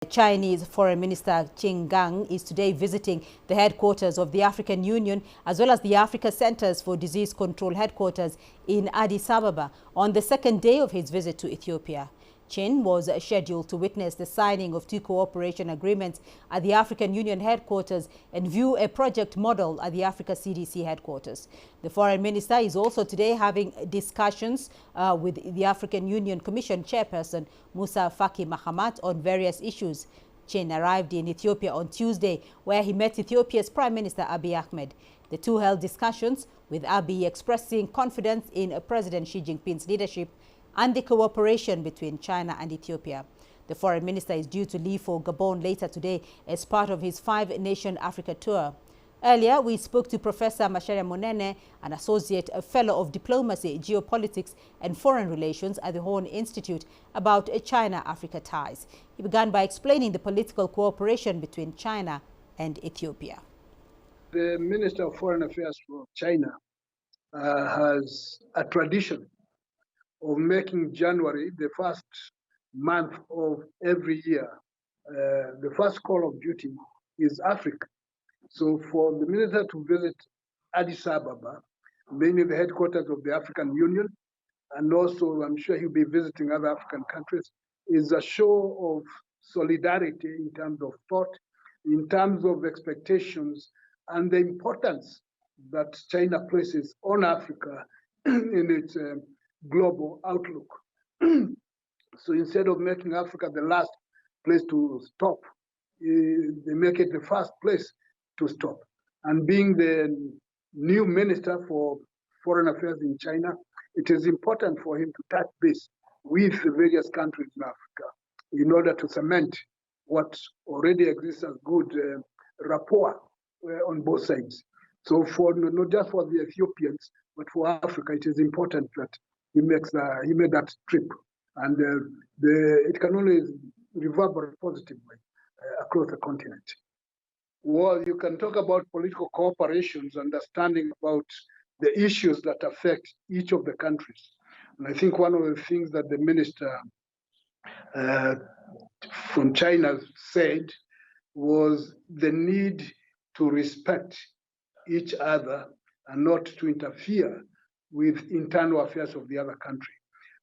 Chinese Foreign Minister Qin Gang is today visiting the headquarters of the African Union as well as the Africa Centers for Disease Control headquarters in Addis Ababa on the second day of his visit to Ethiopia. Qin was scheduled to witness the signing of 2 cooperation agreements at the African Union headquarters and view a project model at the Africa CDC headquarters. The foreign minister is also today having discussions with the African Union Commission chairperson Musa Faki Mahamat on various issues. Qin arrived in Ethiopia on Tuesday, where he met Ethiopia's Prime Minister Abiy Ahmed. The two held discussions, with Abiy expressing confidence in President Xi Jinping's leadership and the cooperation between China and Ethiopia. The foreign minister is due to leave for Gabon later today as part of his 5-nation Africa tour. Earlier, we spoke to Professor Macharia Munene, an associate fellow of diplomacy, geopolitics and foreign relations at the Horn Institute, about China-Africa ties. He began by explaining the political cooperation between China and Ethiopia. The Minister of Foreign Affairs for China has a tradition of making January the first month of every year. The first call of duty is Africa. So for the minister to visit Addis Ababa, mainly the headquarters of the African Union, and also I'm sure he'll be visiting other African countries, is a show of solidarity in terms of thought, in terms of expectations, and the importance that China places on Africa in its global outlook. So instead of making Africa the last place to stop, they make it the first place to stop. And being the new minister for foreign affairs in China, it is important for him to touch base with the various countries in Africa in order to cement what already exists as good rapport on both sides. So for not just for the Ethiopians, but for Africa, it is important that he made that trip, and it can only reverberate positively across the continent. Well, you can talk about political cooperations, understanding about the issues that affect each of the countries. And I think one of the things that the minister from China said was the need to respect each other and not to interfere with internal affairs of the other country.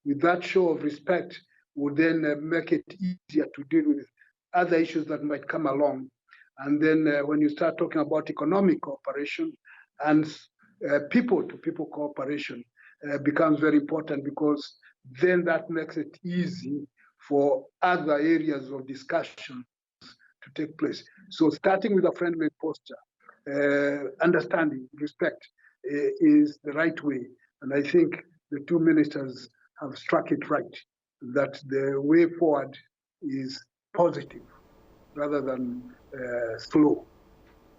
With that show of respect would then make it easier to deal with other issues that might come along. And then when you start talking about economic cooperation and people-to-people cooperation becomes very important, because then that makes it easy for other areas of discussion to take place. So starting with a friendly posture, understanding, respect is the right way. And I think the two ministers have struck it right, that the way forward is positive rather than slow.